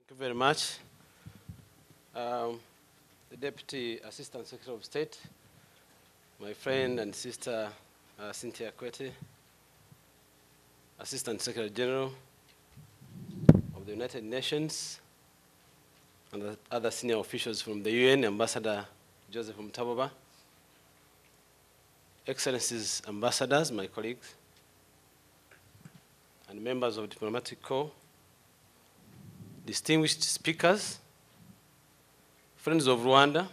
Thank you very much. The Deputy Assistant Secretary of State, my friend and sister Cynthia Kwete, Assistant Secretary General of the United Nations, and the other senior officials from the UN, Ambassador Joseph Mutaboba, Excellencies, ambassadors, my colleagues, and members of Diplomatic Corps, distinguished speakers, friends of Rwanda,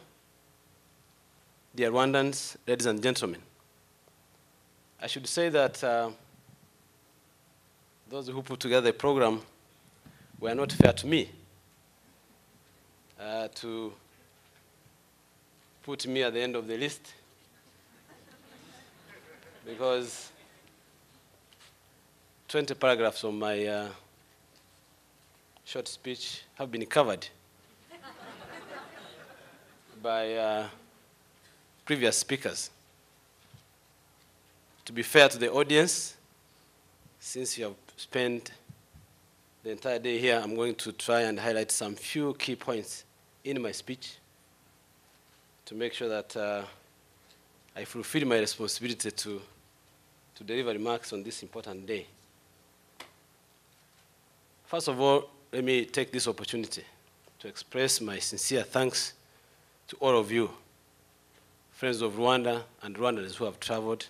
dear Rwandans, ladies and gentlemen. I should say that those who put together the program were not fair to me to put me at the end of the list, because 20 paragraphs of my short speech have been covered by previous speakers. To be fair to the audience, since you have spent the entire day here, I'm going to try and highlight some few key points in my speech to make sure that I fulfill my responsibility to deliver remarks on this important day. First of all, let me take this opportunity to express my sincere thanks to all of you, friends of Rwanda and Rwandans who have traveled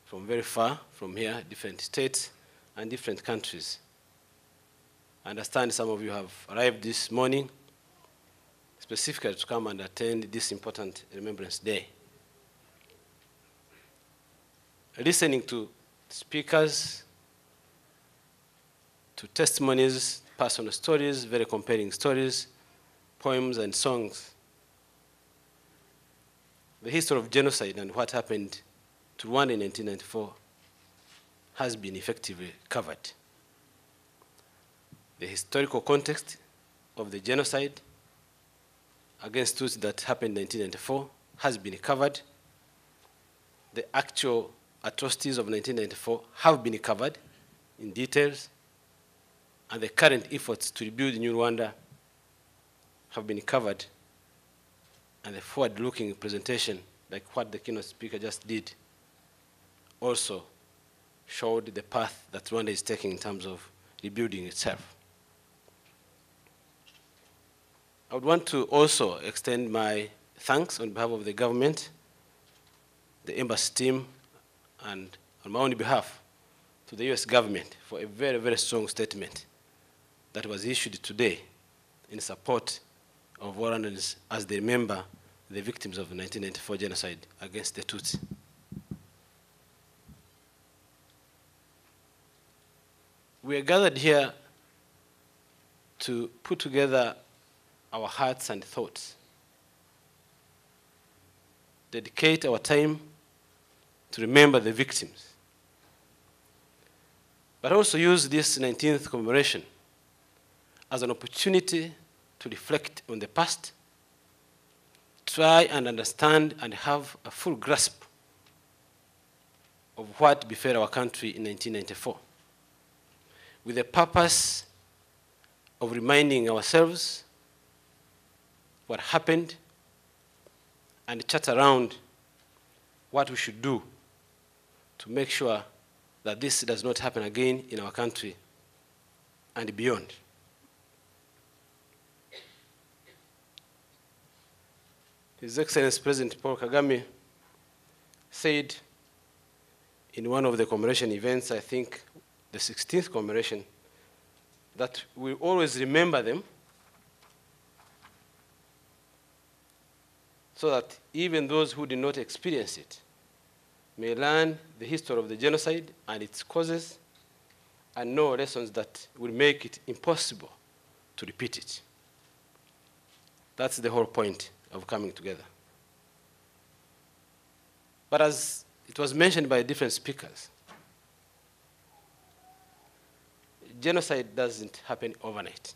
from very far from here, different states and different countries. I understand some of you have arrived this morning specifically to come and attend this important Remembrance Day. Listening to speakers, to testimonies, personal stories, very compelling stories, poems and songs. The history of genocide and what happened to Rwanda in 1994 has been effectively covered. The historical context of the genocide against Tutsi that happened in 1994 has been covered. The actual atrocities of 1994 have been covered in details, and the current efforts to rebuild New Rwanda have been covered, and the forward-looking presentation, like what the keynote speaker just did, also showed the path that Rwanda is taking in terms of rebuilding itself. I would want to also extend my thanks on behalf of the government, the embassy team, and on my own behalf to the US government for a very, very strong statement that was issued today in support of Rwandans as they remember the victims of the 1994 genocide against the Tutsi. We are gathered here to put together our hearts and thoughts, dedicate our time to remember the victims, but also use this 19th commemoration as an opportunity to reflect on the past, try and understand and have a full grasp of what befell our country in 1994, with the purpose of reminding ourselves what happened and chat around what we should do to make sure that this does not happen again in our country and beyond. His Excellency President Paul Kagame said in one of the commemoration events, I think the 16th commemoration, that we always remember them so that even those who did not experience it may learn the history of the genocide and its causes and know lessons that will make it impossible to repeat it. That's the whole point of coming together. But as it was mentioned by different speakers, genocide doesn't happen overnight.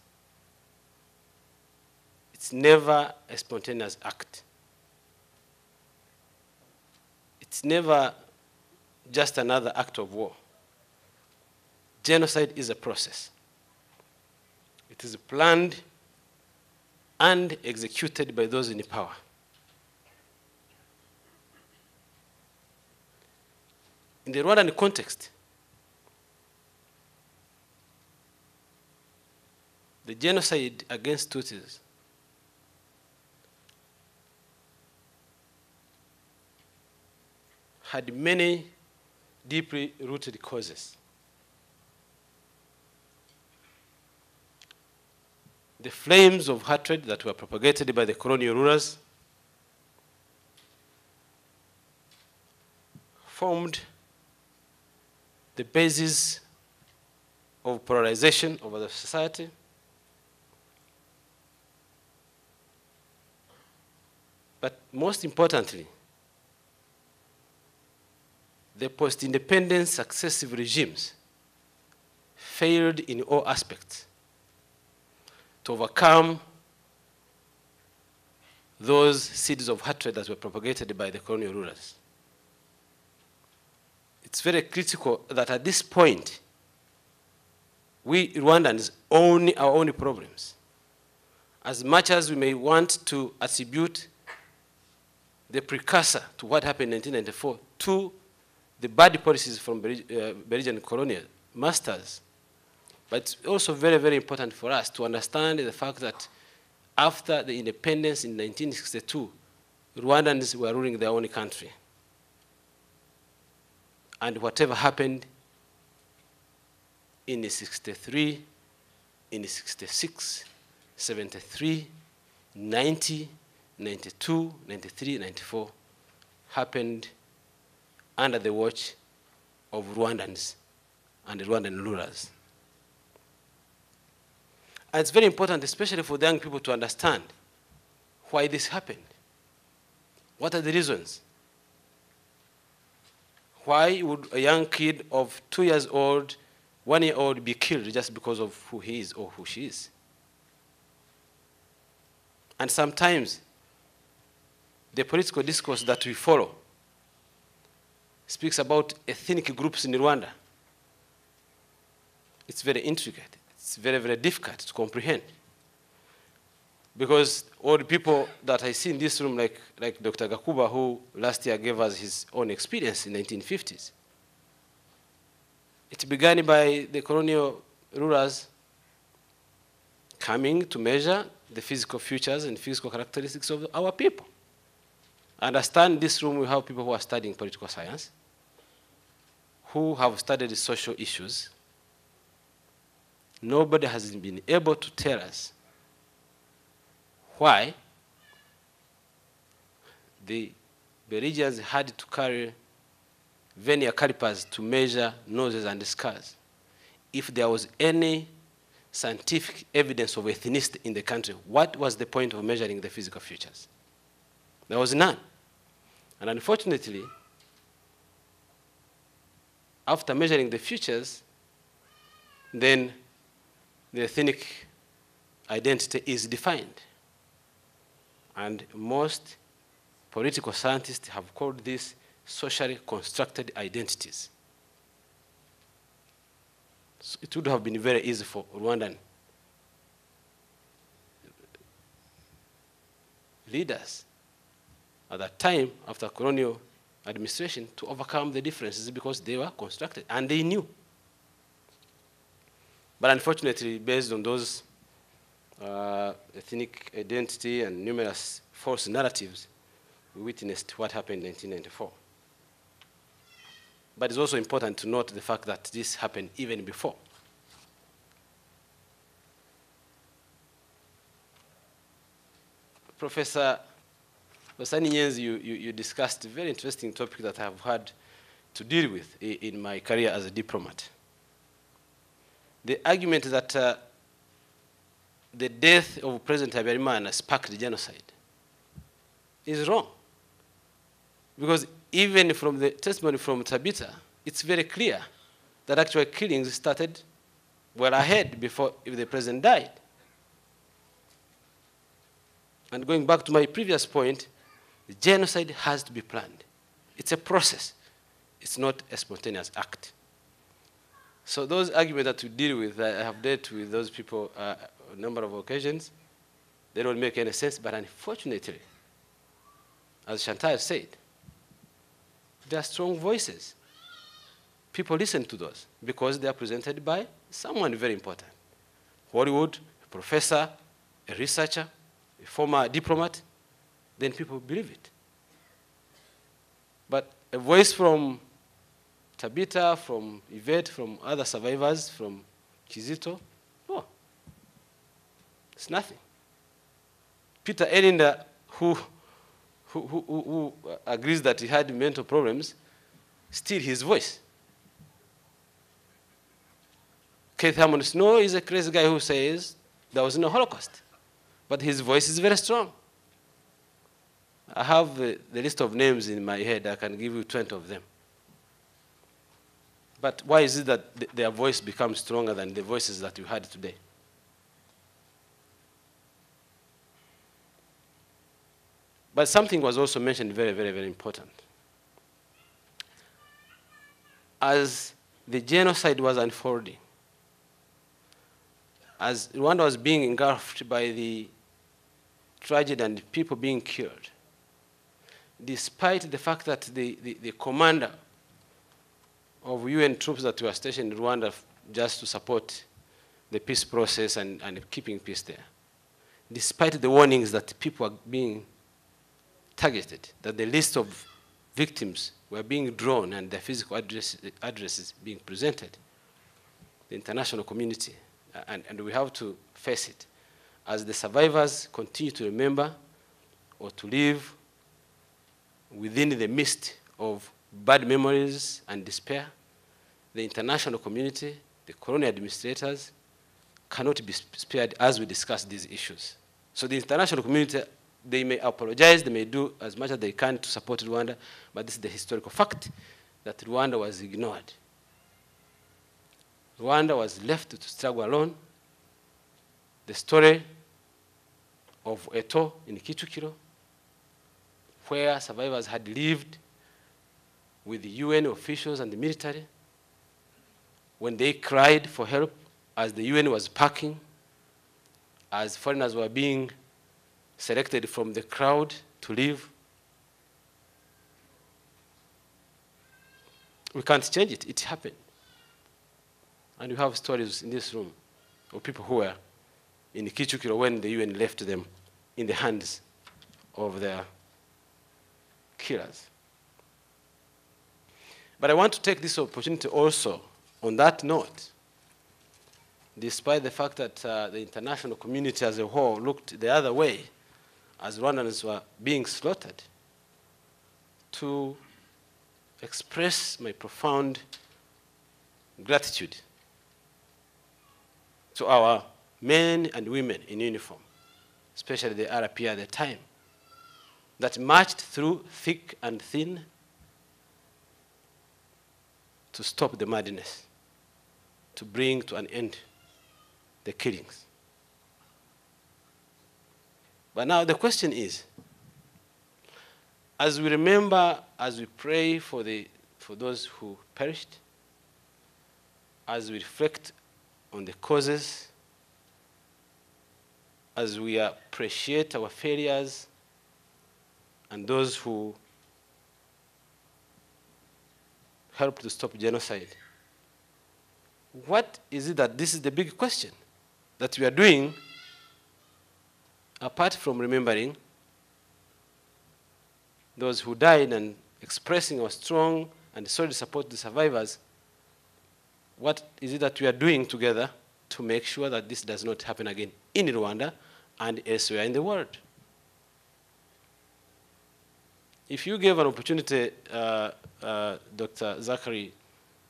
It's never a spontaneous act. It's never just another act of war. Genocide is a process. It is planned and executed by those in power. In the Rwandan context, the genocide against Tutsis had many deeply rooted causes. The flames of hatred that were propagated by the colonial rulers formed the basis of polarization of the society, but most importantly, the post-independence successive regimes failed in all aspects to overcome those seeds of hatred that were propagated by the colonial rulers. It's very critical that at this point, we Rwandans own our own problems. As much as we may want to attribute the precursor to what happened in 1994 to the bad policies from Belgian colonial masters, but it's also very, very important for us to understand the fact that after the independence in 1962, Rwandans were ruling their own country. And whatever happened in 63, in 66, 73, 90, 92, 93, 94 happened under the watch of Rwandans and the Rwandan rulers. And it's very important, especially for the young people, to understand why this happened. What are the reasons? Why would a young kid of 2 years old, 1 year old be killed just because of who he is or who she is? And sometimes the political discourse that we follow speaks about ethnic groups in Rwanda. It's very intricate. It's very, very difficult to comprehend. Because all the people that I see in this room, like Dr. Gakuba, who last year gave us his own experience in the 1950s, it began by the colonial rulers coming to measure the physical features and physical characteristics of our people. I understand in this room we have people who are studying political science, who have studied social issues. Nobody has been able to tell us why the Belgians had to carry vernier calipers to measure noses and scars. If there was any scientific evidence of ethnicity in the country, what was the point of measuring the physical features? There was none. And unfortunately, after measuring the features, then the ethnic identity is defined. And most political scientists have called this socially constructed identities. So it would have been very easy for Rwandan leaders at that time, after colonial administration, to overcome the differences because they were constructed and they knew. But unfortunately, based on those ethnic identity and numerous false narratives, we witnessed what happened in 1994. But it's also important to note the fact that this happened even before. Professor Nyenzi, you discussed a very interesting topic that I have had to deal with in my career as a diplomat. The argument that the death of President Habyarimana sparked genocide is wrong. Because even from the testimony from Tabita, it's very clear that actual killings started well ahead before if the president died. And going back to my previous point, the genocide has to be planned. It's a process. It's not a spontaneous act. So those arguments that we deal with, I have dealt with those people a number of occasions. They don't make any sense, but unfortunately, as Chantal said, they are strong voices. People listen to those because they are presented by someone very important. Hollywood, a professor, a researcher, a former diplomat, then people believe it. But a voice from Tabitha, from Yvette, from other survivors, from Kizito, no, it's nothing. Peter Elinda, who agrees that he had mental problems, still his voice. Keith Hammond Snow is a crazy guy who says there was no Holocaust, but his voice is very strong. I have the list of names in my head. I can give you 20 of them. But why is it that their voice becomes stronger than the voices that you had today? But something was also mentioned very, very, very important. As the genocide was unfolding, as Rwanda was being engulfed by the tragedy and people being killed, despite the fact that the commander of UN troops that were stationed in Rwanda just to support the peace process and keeping peace there, despite the warnings that people are being targeted, that the list of victims were being drawn and their physical addresses being presented, the international community, and we have to face it, as the survivors continue to remember or to live within the mist of bad memories and despair, the international community, the colonial administrators, cannot be spared as we discuss these issues. So the international community, they may apologize, they may do as much as they can to support Rwanda, but this is the historical fact that Rwanda was ignored. Rwanda was left to struggle alone. The story of Eto in Kichukiro, where survivors had lived with the UN officials and the military, when they cried for help as the UN was packing, as foreigners were being selected from the crowd to leave. We can't change it. It happened. And we have stories in this room of people who were in Kichukiro when the UN left them in the hands of their killers. But I want to take this opportunity also, on that note, despite the fact that the international community as a whole looked the other way as Rwandans were being slaughtered, to express my profound gratitude to our men and women in uniform, especially the RP at the time, that marched through thick and thin to stop the madness, to bring to an end the killings. But now the question is, as we remember, as we pray for those who perished, as we reflect on the causes, as we appreciate our failures and those who helped to stop genocide, what is it that this is the big question that we are doing apart from remembering those who died and expressing our strong and solid support to the survivors? What is it that we are doing together to make sure that this does not happen again in Rwanda and elsewhere in the world? If you gave an opportunity, Dr. Zachary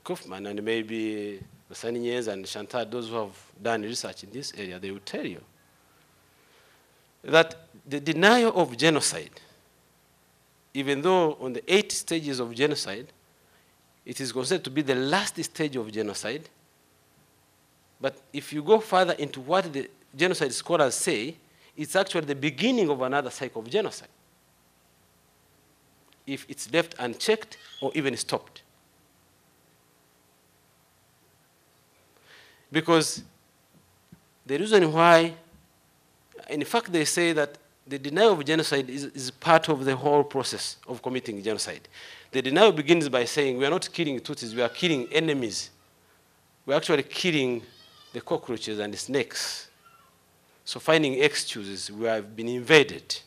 Kaufman and maybe Saninyes and Chantal, those who have done research in this area, they will tell you that the denial of genocide, even though on the 8 stages of genocide, it is considered to be the last stage of genocide, but if you go further into what the genocide scholars say, it's actually the beginning of another cycle of genocide, if it's left unchecked or even stopped. Because the reason why, in fact, they say that the denial of genocide is part of the whole process of committing genocide. The denial begins by saying we are not killing Tutsis, we are killing enemies. We're actually killing the cockroaches and the snakes. So finding excuses, we have been invaded.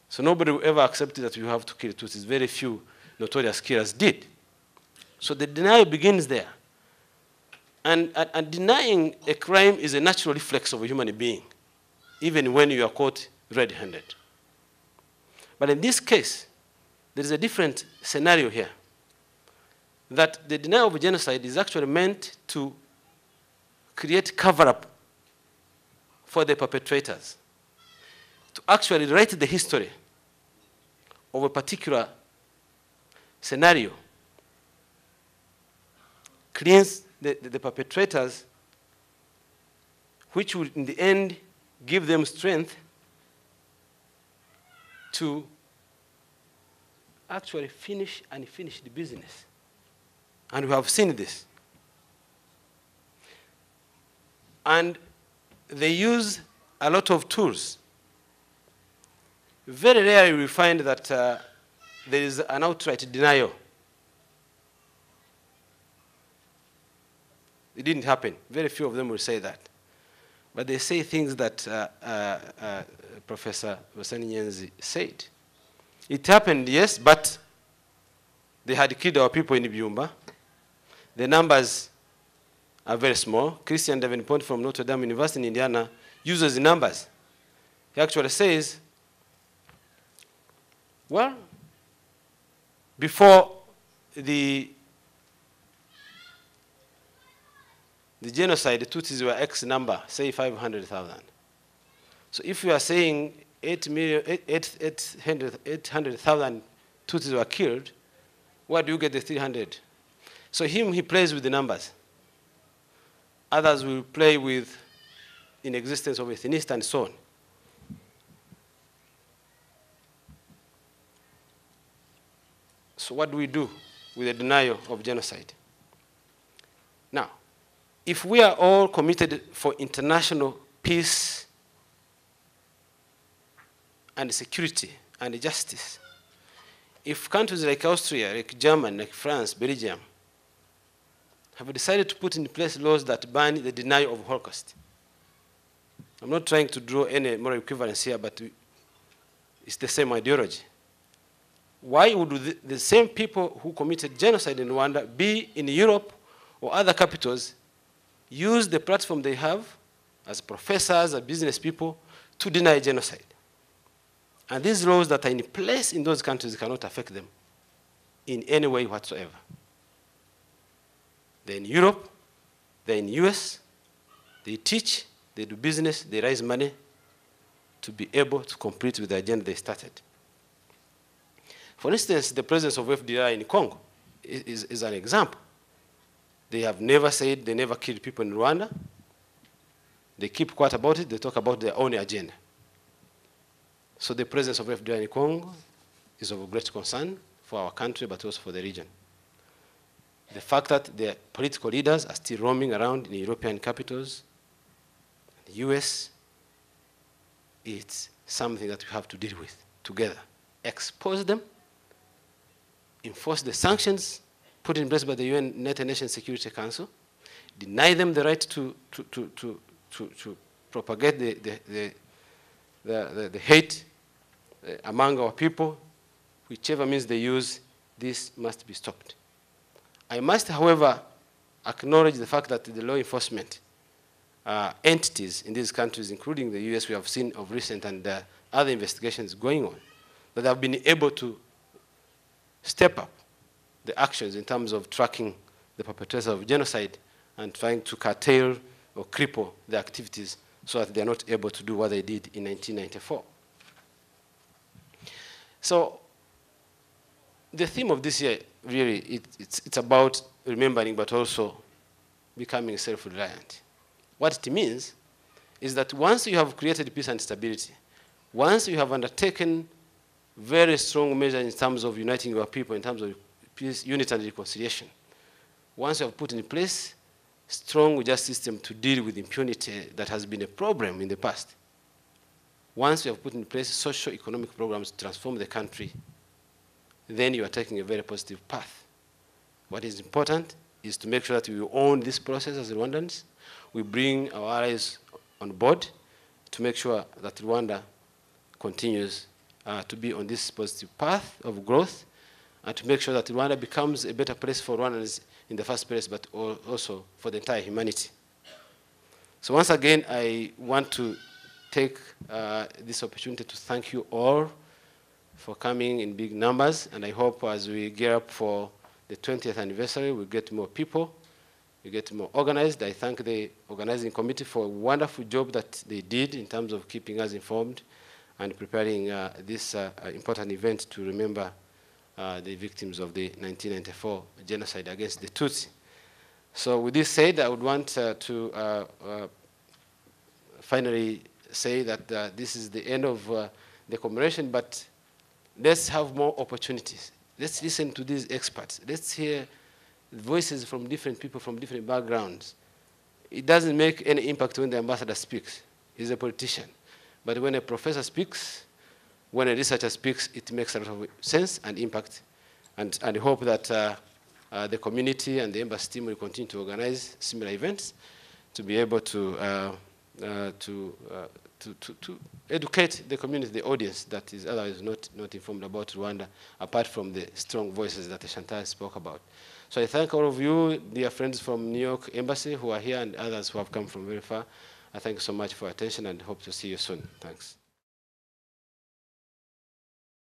So nobody will ever accept that you have to kill Tutsis. Very few notorious killers did. So the denial begins there. And denying a crime is a natural reflex of a human being, even when you are caught red-handed. But in this case, there is a different scenario here, that the denial of genocide is actually meant to create cover-up for the perpetrators, to actually write the history of a particular scenario, cleanse the perpetrators, which will in the end give them strength to actually finish the business. And we have seen this. And they use a lot of tools. Very rarely we find that there is an outright denial. It didn't happen. Very few of them will say that. But they say things that Professor Nyenzi said. It happened, yes, but they had killed our people in Byumba. The numbers are very small. Christian Davenport from Notre Dame University in Indiana uses the numbers. He actually says, well, before the genocide, the Tutsis were X number, say 500,000. So if you are saying 800,000 Tutsis were killed, where do you get the 300? So he plays with the numbers. Others will play with inexistence of ethnicity and so on. So what do we do with the denial of genocide? Now, if we are all committed for international peace and security and justice, if countries like Austria, like Germany, like France, Belgium, have decided to put in place laws that ban the denial of Holocaust, I'm not trying to draw any moral equivalence here, but it's the same ideology. Why would the same people who committed genocide in Rwanda be in Europe or other capitals use the platform they have as professors, as business people, to deny genocide? And these laws that are in place in those countries cannot affect them in any way whatsoever. They're in Europe, they're in the US, they teach, they do business, they raise money to be able to complete with the agenda they started. For instance, the presence of FDR in Congo is an example. They have never said they never killed people in Rwanda. They keep quiet about it. They talk about their own agenda. So the presence of FDR in Congo is of great concern for our country, but also for the region. The fact that their political leaders are still roaming around in European capitals, the US, it's something that we have to deal with together. Expose them, enforce the sanctions put in place by the United Nations Security Council, deny them the right to propagate the hate among our people. Whichever means they use, this must be stopped. I must, however, acknowledge the fact that the law enforcement entities in these countries, including the US, we have seen of recent and other investigations going on, that have been able to step up the actions in terms of tracking the perpetrators of genocide and trying to curtail or cripple the activities so that they are not able to do what they did in 1994. So the theme of this year, really, it's about remembering but also becoming self-reliant. What it means is that once you have created peace and stability, once you have undertaken very strong measures in terms of uniting your people, in terms of peace, unity and reconciliation, once you have put in place strong justice system to deal with impunity that has been a problem in the past. Once you have put in place socio-economic programs to transform the country, then you are taking a very positive path. What is important is to make sure that we own this process as Rwandans. We bring our allies on board to make sure that Rwanda continues to be on this positive path of growth, and to make sure that Rwanda becomes a better place for Rwandans in the first place, but also for the entire humanity. So once again, I want to take this opportunity to thank you all for coming in big numbers, and I hope as we gear up for the 20th anniversary, we get more people, we get more organized. I thank the organizing committee for a wonderful job that they did in terms of keeping us informed and preparing this important event to remember the victims of the 1994 genocide against the Tutsi. So with this said, I would want to finally say that this is the end of the commemoration, but let's have more opportunities. Let's listen to these experts. Let's hear voices from different people from different backgrounds. It doesn't make any impact when the ambassador speaks. He's a politician. But when a professor speaks, when a researcher speaks, it makes a lot of sense and impact. And I hope that the community and the embassy team will continue to organize similar events to be able to educate the community, the audience that is otherwise not informed about Rwanda, apart from the strong voices that Chantal spoke about. So I thank all of you, dear friends from New York Embassy who are here and others who have come from very far. I thank you so much for your attention and hope to see you soon. Thanks.